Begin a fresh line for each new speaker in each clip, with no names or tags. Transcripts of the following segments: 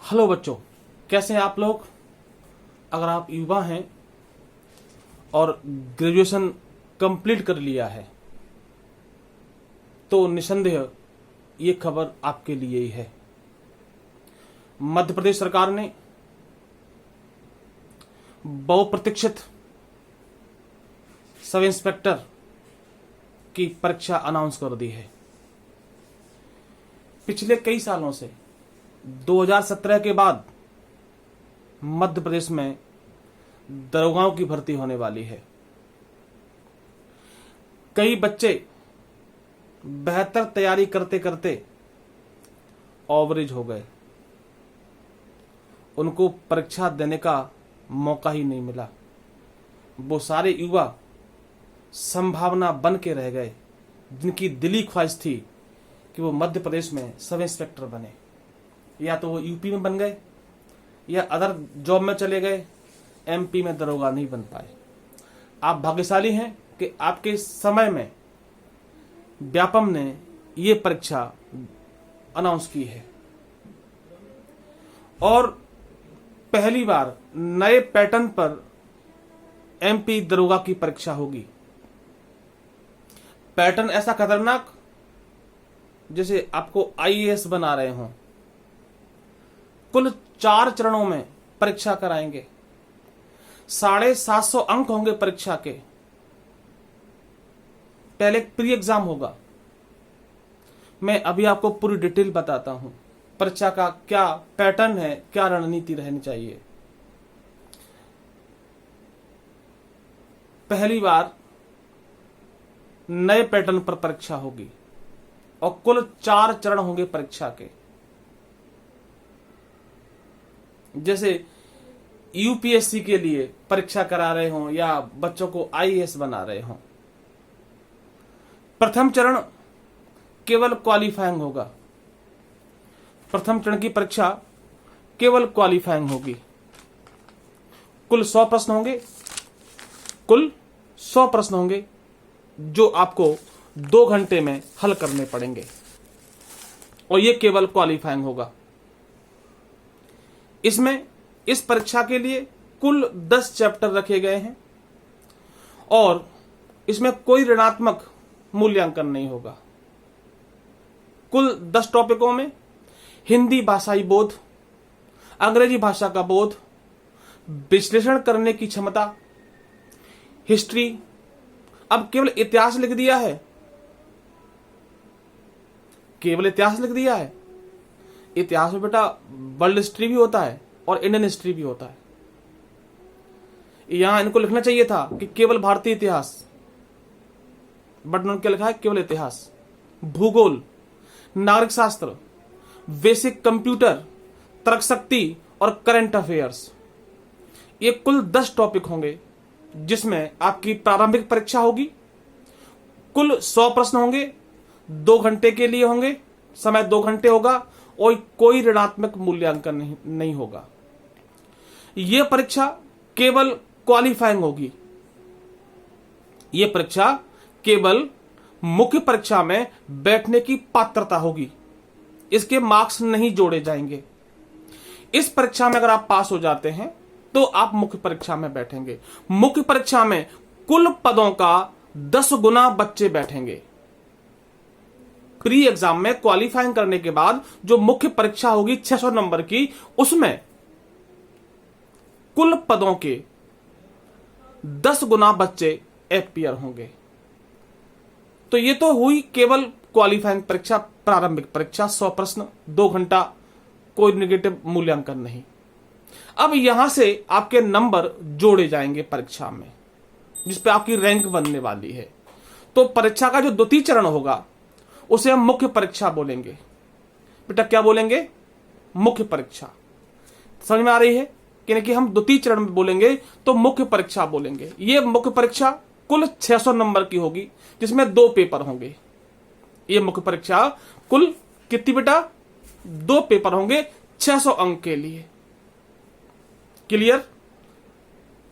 Hello बच्चों, कैसे हैं आप लोग। अगर आप युवा हैं और ग्रेजुएशन कंप्लीट कर लिया है तो निसंदेह ये खबर आपके लिए ही है। मध्य प्रदेश सरकार ने बहुप्रतीक्षित सब इंस्पेक्टर की परीक्षा अनाउंस कर दी है। पिछले कई सालों से 2017 के बाद मध्य प्रदेश में दरोगाओं की भर्ती होने वाली है। कई बच्चे बेहतर तैयारी करते करते ओवरेज हो गए, उनको परीक्षा देने का मौका ही नहीं मिला। वो सारे युवा संभावना बन के रह गए जिनकी दिली ख्वाहिश थी कि वो मध्य प्रदेश में सब इंस्पेक्टर बने। या तो वो यूपी में बन गए या अदर जॉब में चले गए, एमपी में दरोगा नहीं बन पाए। आप भाग्यशाली हैं कि आपके समय में व्यापम ने ये परीक्षा अनाउंस की है और पहली बार नए पैटर्न पर एमपी दरोगा की परीक्षा होगी। पैटर्न ऐसा खतरनाक जैसे आपको आईएएस बना रहे हों। कुल 4 चरणों में परीक्षा कराएंगे। 750 अंक होंगे परीक्षा के। पहले एक प्री एग्जाम होगा। मैं अभी आपको पूरी डिटेल बताता हूं परीक्षा का क्या पैटर्न है, क्या रणनीति रहनी चाहिए। पहली बार नए पैटर्न पर परीक्षा होगी और कुल 4 चरण होंगे परीक्षा के। जैसे यूपीएससी के लिए परीक्षा करा रहे हों या बच्चों को आईएएस बना रहे हों। प्रथम चरण केवल क्वालिफाइंग होगा। प्रथम चरण की परीक्षा केवल क्वालिफाइंग होगी। कुल 100 प्रश्न होंगे। कुल 100 प्रश्न होंगे जो आपको 2 घंटे में हल करने पड़ेंगे और यह केवल क्वालिफाइंग होगा। इसमें इस परीक्षा के लिए कुल 10 चैप्टर रखे गए हैं और इसमें कोई ऋणात्मक मूल्यांकन नहीं होगा। कुल 10 टॉपिकों में हिंदी भाषाई बोध, अंग्रेजी भाषा का बोध, विश्लेषण करने की क्षमता, हिस्ट्री। अब केवल इतिहास लिख दिया है, केवल इतिहास लिख दिया है। इतिहास में बेटा वर्ल्ड हिस्ट्री भी होता है और इंडियन हिस्ट्री भी होता है। यहां इनको लिखना चाहिए था कि केवल भारतीय इतिहास, बट उन्होंने क्या लिखा है? केवल इतिहास। भूगोल, नागरिक शास्त्र, बेसिक कंप्यूटर, तर्क शक्ति और करंट अफेयर्स। ये कुल 10 टॉपिक होंगे जिसमें आपकी प्रारंभिक परीक्षा होगी। कुल 100 प्रश्न होंगे, 2 घंटे के लिए होंगे। समय 2 घंटे होगा और कोई ऋणात्मक मूल्यांकन नहीं होगा। यह परीक्षा केवल क्वालिफाइंग होगी। यह परीक्षा केवल मुख्य परीक्षा में बैठने की पात्रता होगी। इसके मार्क्स नहीं जोड़े जाएंगे। इस परीक्षा में अगर आप पास हो जाते हैं तो आप मुख्य परीक्षा में बैठेंगे। मुख्य परीक्षा में कुल पदों का 10 गुना बच्चे बैठेंगे। प्री एग्जाम में क्वालिफाइंग करने के बाद जो मुख्य परीक्षा होगी 600 नंबर की, उसमें कुल पदों के 10 गुना बच्चे अपीयर होंगे। तो ये तो हुई केवल क्वालिफाइंग परीक्षा, प्रारंभिक परीक्षा। 100 प्रश्न, 2 घंटा, कोई नेगेटिव मूल्यांकन नहीं। अब यहां से आपके नंबर जोड़े जाएंगे परीक्षा में, जिसपे आपकी रैंक बनने वाली है। तो परीक्षा का जो द्वितीय चरण होगा उसे हम मुख्य परीक्षा बोलेंगे। बेटा क्या बोलेंगे? मुख्य परीक्षा। समझ में आ रही है कि हम द्वितीय चरण में बोलेंगे तो मुख्य परीक्षा बोलेंगे। यह मुख्य परीक्षा कुल 600 नंबर की होगी जिसमें 2 पेपर होंगे। यह मुख्य परीक्षा कुल कितनी बेटा? 2 पेपर होंगे 600 अंक के लिए। क्लियर?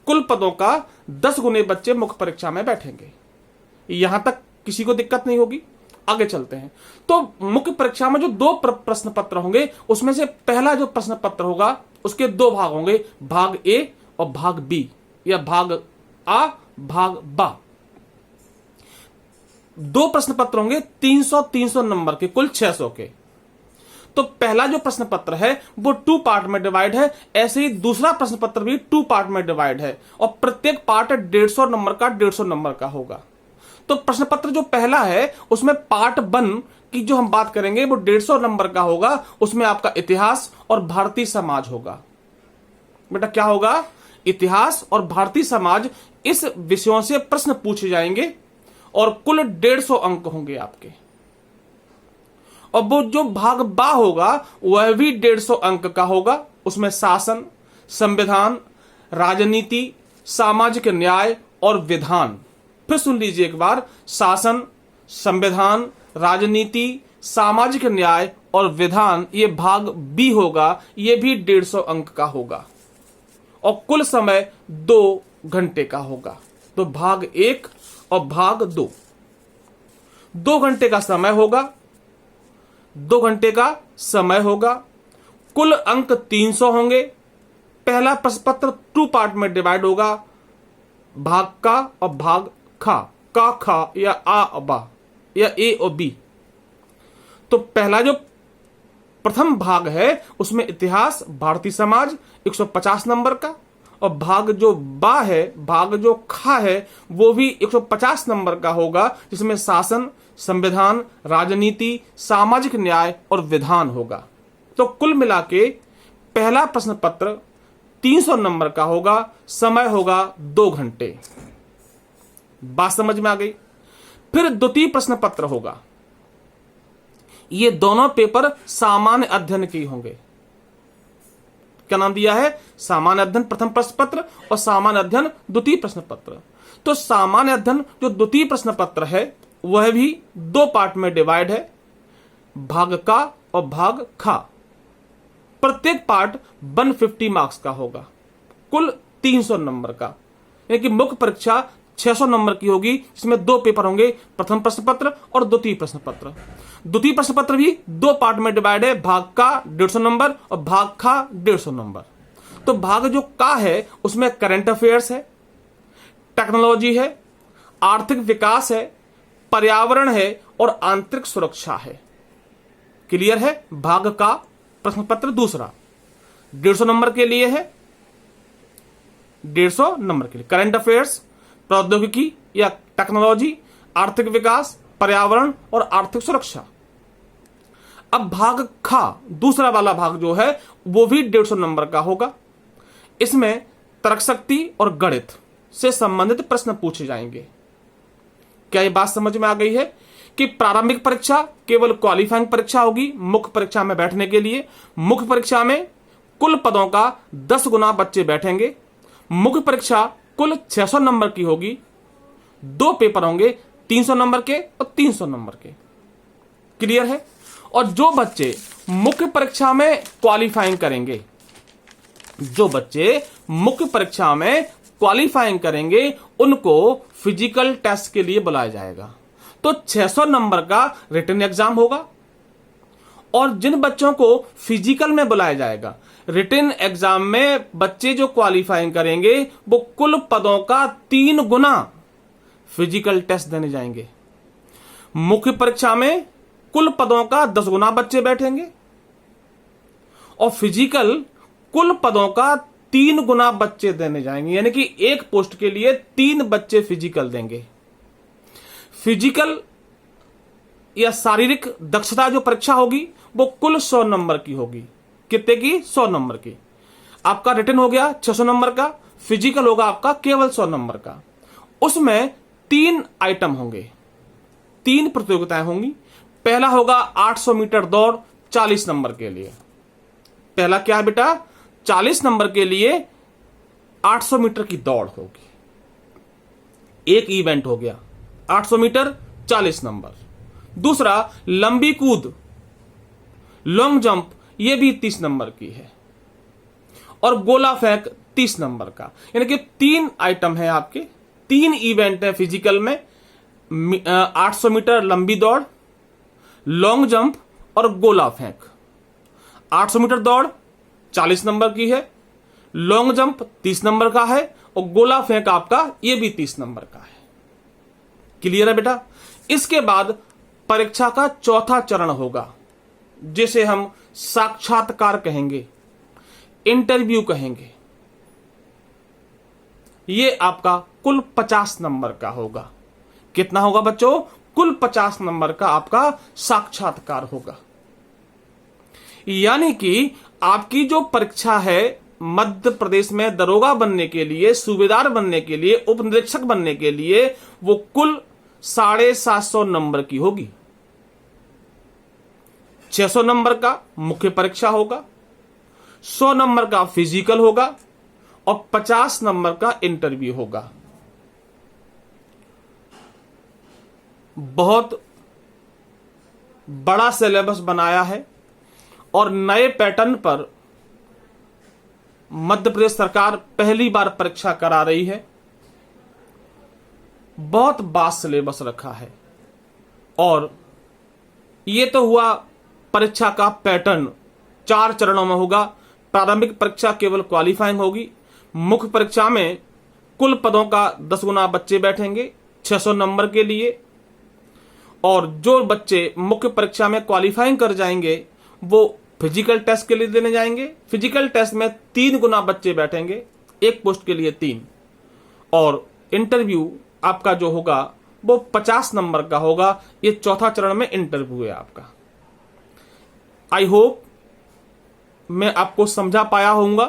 कुल पदों का 10 गुने बच्चे मुख्य परीक्षा में बैठेंगे। यहां तक किसी को दिक्कत नहीं होगी। आगे चलते हैं। तो मुख्य परीक्षा में जो दो प्रश्न पत्र होंगे, उसमें से पहला जो प्रश्न पत्र होगा उसके दो भाग होंगे, भाग ए और भाग बी, या भाग आ भाग बा। दो प्रश्न पत्र होंगे 300 नंबर के, कुल 600 के। तो पहला जो प्रश्न पत्र है वो 2 पार्ट में डिवाइड है, ऐसे ही दूसरा प्रश्न पत्र भी 2 पार्ट में डिवाइड है, और प्रत्येक पार्ट 150 नंबर का 150 नंबर का होगा। तो प्रश्न पत्र जो पहला है उसमें पार्ट 1 की जो हम बात करेंगे वो 150 नंबर का होगा। उसमें आपका इतिहास और भारतीय समाज होगा। बेटा क्या होगा? इतिहास और भारतीय समाज, इस विषयों से प्रश्न पूछे जाएंगे और कुल 150 अंक होंगे आपके। और वो जो भाग बा होगा वह भी 150 अंक का होगा। उसमें शासन, संविधान, राजनीति, सामाजिक न्याय और विधान। फिर सुन लीजिए एक बार, शासन, संविधान, राजनीति, सामाजिक न्याय और विधान, ये भाग बी होगा, ये भी 150 अंक का होगा और कुल समय 2 घंटे का होगा। तो भाग 1 और भाग 2 घंटे का समय होगा, 2 घंटे का समय होगा। कुल अंक 300 होंगे। पहला प्रश्न पत्र 2 पार्ट में डिवाइड होगा, भाग का और भाग खा, का खा या आ और बा या ए और बी। तो पहला जो प्रथम भाग है उसमें इतिहास, भारतीय समाज 150 नंबर का, और भाग जो बा है, भाग जो खा है, वो भी 150 नंबर का होगा, जिसमें शासन, संविधान, राजनीति, सामाजिक न्याय और विधान होगा। तो कुल मिला के पहला प्रश्न पत्र 300 नंबर का होगा, समय होगा 2 घंटे। बात समझ में आ गई? फिर द्वितीय प्रश्न पत्र होगा। ये दोनों पेपर सामान्य अध्ययन के होंगे। क्या नाम दिया है? सामान्य अध्ययन प्रथम प्रश्न पत्र और सामान्य अध्ययन द्वितीय प्रश्न पत्र। तो सामान्य अध्ययन जो द्वितीय प्रश्न पत्र है वह भी 2 पार्ट में डिवाइड है, भाग का और भाग खा। प्रत्येक पार्ट 150 मार्क्स का होगा, कुल 300 नंबर का। यानी कि मुख्य परीक्षा 600 नंबर की होगी, जिसमें 2 पेपर होंगे, प्रथम प्रश्न पत्र और द्वितीय प्रश्न पत्र। द्वितीय प्रश्न पत्र भी 2 पार्ट में डिवाइड है, भाग का 150 नंबर और भाग खा 150 नंबर। तो भाग जो का है उसमें करंट अफेयर्स है, टेक्नोलॉजी है, आर्थिक विकास है, पर्यावरण है और आंतरिक सुरक्षा है। क्लियर है? भाग का प्रश्न पत्र दूसरा 150 नंबर के लिए है, 150 नंबर के लिए करंट अफेयर्स, प्रौद्योगिकी या टेक्नोलॉजी, आर्थिक विकास, पर्यावरण और आर्थिक सुरक्षा। अब भाग खा दूसरा वाला भाग जो है वो भी 150 नंबर का होगा। इसमें तर्कशक्ति और गणित से संबंधित प्रश्न पूछे जाएंगे। क्या ये बात समझ में आ गई है कि प्रारंभिक परीक्षा केवल क्वालिफाइंग परीक्षा होगी मुख्य परीक्षा में बैठने के लिए। मुख्य परीक्षा में कुल पदों का 10 गुना बच्चे बैठेंगे। मुख्य परीक्षा कुल 600 नंबर की होगी। 2 पेपर होंगे, 300 नंबर के और 300 नंबर के। क्लियर है? और जो बच्चे मुख्य परीक्षा में क्वालिफाइंग करेंगे, जो बच्चे मुख्य परीक्षा में क्वालिफाइंग करेंगे उनको फिजिकल टेस्ट के लिए बुलाया जाएगा। तो 600 नंबर का रिटन एग्जाम होगा। और जिन बच्चों को फिजिकल में बुलाया जाएगा, रिटन एग्जाम में बच्चे जो क्वालिफाइंग करेंगे वो कुल पदों का 3 गुना फिजिकल टेस्ट देने जाएंगे। मुख्य परीक्षा में कुल पदों का 10 गुना बच्चे बैठेंगे और फिजिकल कुल पदों का 3 गुना बच्चे देने जाएंगे। यानी कि एक पोस्ट के लिए 3 बच्चे फिजिकल देंगे। फिजिकल या शारीरिक दक्षता जो परीक्षा होगी वो कुल 100 नंबर की होगी। कितने की? 100 नंबर की। आपका रिटन हो गया 600 नंबर का, फिजिकल होगा आपका केवल 100 नंबर का। उसमें 3 आइटम होंगे, 3 प्रतियोगिताएं होंगी। पहला होगा 800 मीटर दौड़ 40 नंबर के लिए। पहला क्या है बेटा? 40 नंबर के लिए 800 मीटर की दौड़ होगी। एक इवेंट हो गया 800 मीटर 40 नंबर। दूसरा लंबी कूद, लॉन्ग जंप, यह भी 30 नंबर की है। और गोला फेंक 30 नंबर का। यानी कि 3 आइटम है आपके, 3 इवेंट है फिजिकल में। 800 मीटर लंबी दौड़, लॉन्ग जंप और गोला फेंक। 800 मीटर दौड़ 40 नंबर की है, लॉन्ग जंप 30 नंबर का है और गोला फेंक आपका ये भी 30 नंबर का है। क्लियर है बेटा? इसके बाद परीक्षा का चौथा चरण होगा जिसे हम साक्षात्कार कहेंगे, इंटरव्यू कहेंगे। ये आपका कुल 50 नंबर का होगा। कितना होगा बच्चों? कुल 50 नंबर का आपका साक्षात्कार होगा। यानी कि आपकी जो परीक्षा है मध्य प्रदेश में दरोगा बनने के लिए, सूबेदार बनने के लिए, उप निरीक्षक बनने के लिए, वो कुल 750 नंबर की होगी। 600 नंबर का मुख्य परीक्षा होगा, 100 नंबर का फिजिकल होगा और 50 नंबर का इंटरव्यू होगा। बहुत बड़ा सिलेबस बनाया है और नए पैटर्न पर मध्य प्रदेश सरकार पहली बार परीक्षा करा रही है। बहुत वास्ट सिलेबस रखा है और यह तो हुआ परीक्षा का पैटर्न। 4 चरणों में होगा। प्रारंभिक परीक्षा केवल क्वालिफाइंग होगी। मुख्य परीक्षा में कुल पदों का 10 गुना बच्चे बैठेंगे 600 नंबर के लिए, और जो बच्चे मुख्य परीक्षा में क्वालिफाइंग कर जाएंगे वो फिजिकल टेस्ट के लिए देने जाएंगे। फिजिकल टेस्ट में 3 गुना बच्चे बैठेंगे, एक पोस्ट के लिए 3, और इंटरव्यू आपका जो होगा वो 50 नंबर का होगा। ये चौथा चरण में इंटरव्यू है आपका। आई होप मैं आपको समझा पाया होऊंगा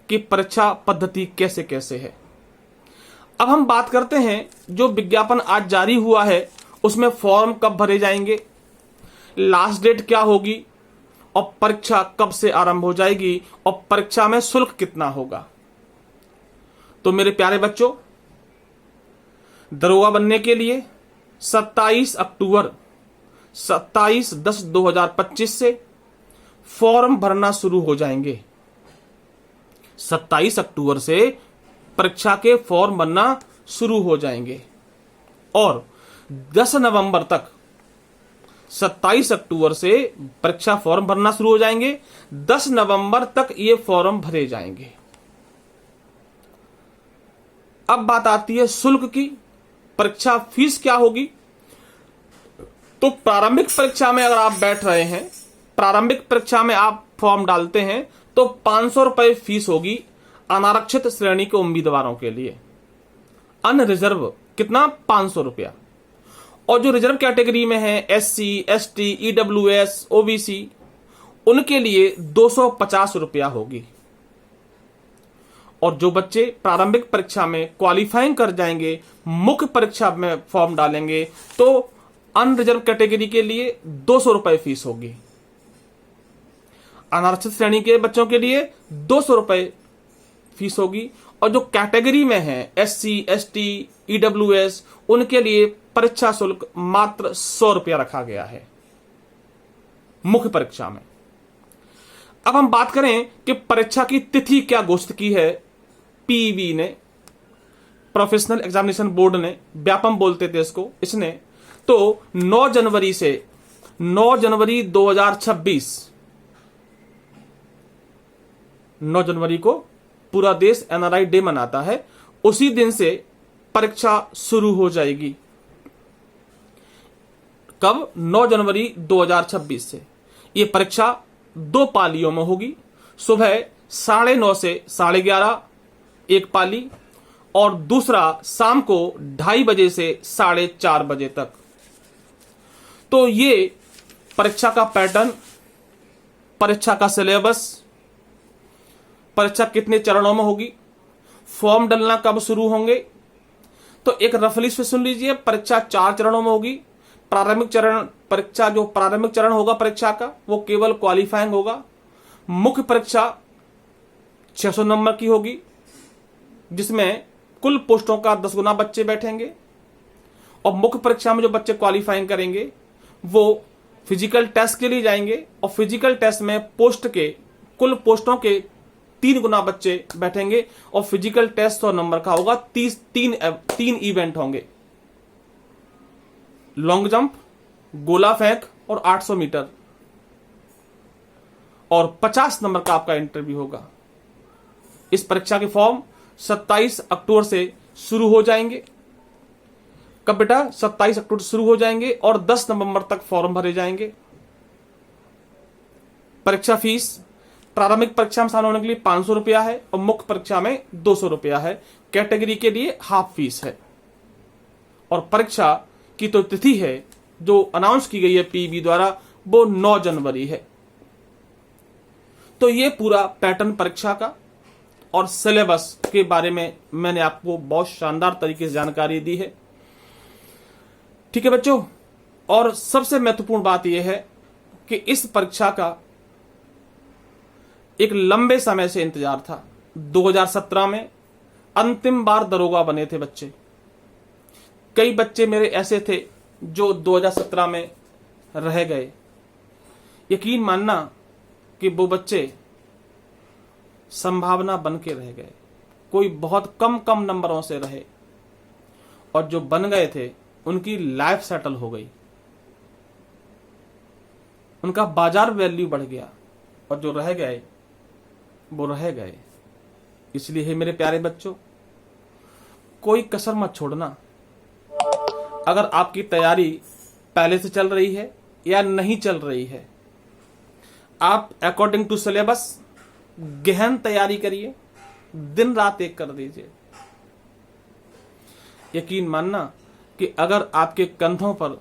कि परीक्षा पद्धति कैसे कैसे है। अब हम बात करते हैं जो विज्ञापन आज जारी हुआ है उसमें फॉर्म कब भरे जाएंगे, लास्ट डेट क्या होगी और परीक्षा कब से आरंभ हो जाएगी और परीक्षा में शुल्क कितना होगा। तो मेरे प्यारे बच्चों, दरोगा बनने के लिए 27 अक्टूबर 27/10/2025 से फॉर्म भरना शुरू हो जाएंगे। 27 अक्टूबर से परीक्षा के फॉर्म भरना शुरू हो जाएंगे और 10 नवंबर तक, 27 अक्टूबर से परीक्षा फॉर्म भरना शुरू हो जाएंगे, 10 नवंबर तक ये फॉर्म भरे जाएंगे। अब बात आती है शुल्क की। परीक्षा फीस क्या होगी? तो प्रारंभिक परीक्षा में अगर आप बैठ रहे हैं, प्रारंभिक परीक्षा में आप फॉर्म डालते हैं तो 500 रुपए फीस होगी अनारक्षित श्रेणी के उम्मीदवारों के लिए। अनरिजर्व कितना? 500 रुपया। और जो रिजर्व कैटेगरी में है, SC, ST, EWS, OBC, उनके लिए 250 रुपया होगी। और जो बच्चे प्रारंभिक परीक्षा में क्वालिफाइंग कर जाएंगे, मुख्य परीक्षा में फॉर्म डालेंगे, तो अनरिजर्व कैटेगरी के लिए 200 रुपए फीस होगी। अनारक्षित श्रेणी के बच्चों के लिए 200 रुपए फीस होगी। और जो कैटेगरी में है, SC, ST, EWS, उनके लिए परीक्षा शुल्क मात्र 100 रुपया रखा गया है मुख्य परीक्षा में। अब हम बात करें कि परीक्षा की तिथि क्या घोषित की है PEB ने, प्रोफेशनल एग्जामिनेशन बोर्ड ने, व्यापम बोलते थे इसको, इसने तो 9 जनवरी से 9 जनवरी 2026, 9 जनवरी को पूरा देश NRI डे मनाता है। उसी दिन से परीक्षा शुरू हो जाएगी। कब? 9 जनवरी 2026 से। यह परीक्षा 2 पालियों में होगी। सुबह 9:30 से 11:30 एक पाली, और दूसरा शाम को 2:30 बजे से 4:30 बजे तक। तो ये परीक्षा का पैटर्न, परीक्षा का सिलेबस, परीक्षा कितने चरणों में होगी, फॉर्म डालना कब शुरू होंगे, तो एक रफली से सुन लीजिए। परीक्षा 4 चरणों में होगी। प्रारंभिक चरण, परीक्षा जो प्रारंभिक चरण होगा परीक्षा का, वो केवल क्वालिफाइंग होगा। मुख्य परीक्षा 600 नंबर की होगी, जिसमें कुल पोस्टों का 10 गुना बच्चे बैठेंगे। और मुख्य परीक्षा में जो बच्चे क्वालिफाइंग करेंगे वो फिजिकल टेस्ट के लिए जाएंगे, और फिजिकल टेस्ट में पोस्ट के कुल पोस्टों के 3 गुना बच्चे बैठेंगे। और फिजिकल टेस्ट 100 नंबर का होगा। 3 इवेंट होंगे, लॉन्ग जंप, गोला फेंक और 800 मीटर, और 50 नंबर का आपका इंटरव्यू होगा। इस परीक्षा के फॉर्म 27 अक्टूबर से शुरू हो जाएंगे। कब बेटा? 27 अक्टूबर शुरू हो जाएंगे और 10 नवंबर तक फॉर्म भरे जाएंगे। परीक्षा फीस प्रारंभिक परीक्षा में शामिल होने के लिए 500 रुपया है और मुख्य परीक्षा में 200 रुपया है। कैटेगरी के लिए हाफ फीस है। और परीक्षा की तो तिथि है जो अनाउंस की गई है पीबी द्वारा, वो 9 जनवरी है। तो ये पूरा पैटर्न परीक्षा का और सिलेबस के बारे में मैंने आपको बहुत शानदार तरीके से जानकारी दी है। ठीक है बच्चों, और सबसे महत्वपूर्ण बात यह है कि इस परीक्षा का एक लंबे समय से इंतजार था। 2017 में अंतिम बार दरोगा बने थे बच्चे। कई बच्चे मेरे ऐसे थे जो 2017 में रह गए। यकीन मानना कि वो बच्चे संभावना बन के रह गए। कोई बहुत कम नंबरों से रहे और जो बन गए थे उनकी लाइफ सेटल हो गई, उनका बाजार वैल्यू बढ़ गया, और जो रह गए वो रह गए। इसलिए है मेरे प्यारे बच्चों, कोई कसर मत छोड़ना। अगर आपकी तैयारी पहले से चल रही है या नहीं चल रही है, आप अकॉर्डिंग टू सिलेबस गहन तैयारी करिए, दिन रात एक कर दीजिए। यकीन मानना कि अगर आपके कंधों पर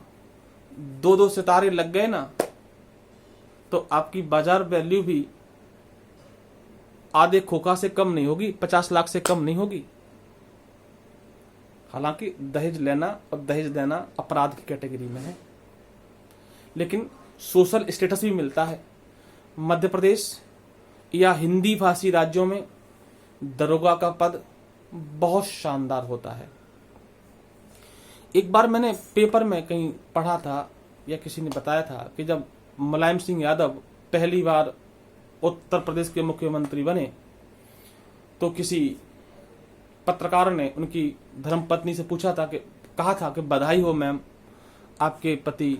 2-2 सितारे लग गए ना, तो आपकी बाजार वैल्यू भी आधे खोखा से कम नहीं होगी, 50 लाख से कम नहीं होगी। हालांकि दहेज लेना और दहेज देना अपराध की कैटेगरी में है, लेकिन सोशल स्टेटस भी मिलता है। मध्य प्रदेश या हिंदी भाषी राज्यों में दरोगा का पद बहुत शानदार होता है। एक बार मैंने पेपर में कहीं पढ़ा था या किसी ने बताया था कि जब मुलायम सिंह यादव पहली बार उत्तर प्रदेश के मुख्यमंत्री बने, तो किसी पत्रकार ने उनकी धर्मपत्नी से पूछा था कि कहा था कि बधाई हो मैम, आपके पति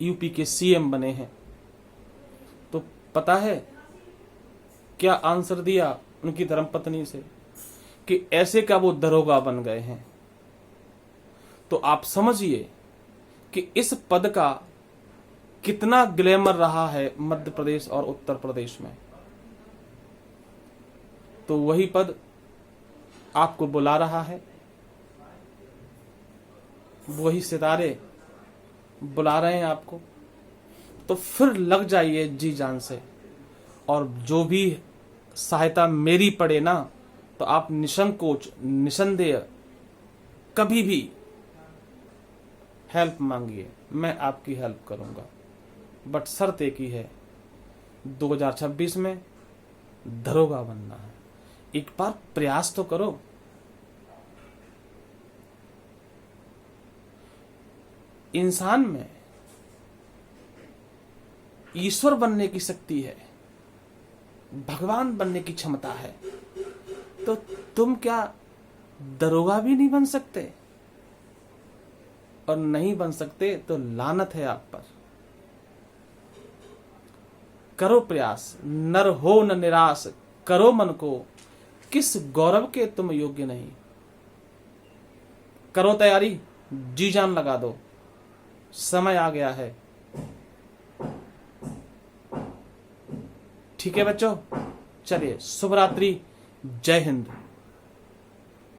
यूपी के सीएम बने हैं। तो पता है क्या आंसर दिया उनकी धर्मपत्नी से? कि ऐसे का वो दरोगा बन गए हैं। तो आप समझिए कि इस पद का कितना ग्लैमर रहा है मध्य प्रदेश और उत्तर प्रदेश में। तो वही पद आपको बुला रहा है, वही सितारे बुला रहे हैं आपको। तो फिर लग जाइए जी जान से, और जो भी सहायता मेरी पड़े ना, तो आप निसंकोच निसंदेह कभी भी हेल्प मांगिए, मैं आपकी हेल्प करूंगा। बट शर्त एक ही है, 2026 में दरोगा बनना है। एक बार प्रयास तो करो। इंसान में ईश्वर बनने की शक्ति है, भगवान बनने की क्षमता है। तो तुम क्या दरोगा भी नहीं बन सकते? और नहीं बन सकते तो लानत है आप पर। करो प्रयास, नर हो न निराश, करो मन को, किस गौरव के तुम योग्य नहीं। करो तैयारी, जी जान लगा दो, समय आ गया है। ठीक है बच्चों, चलिए शुभ रात्रि, जय हिंद।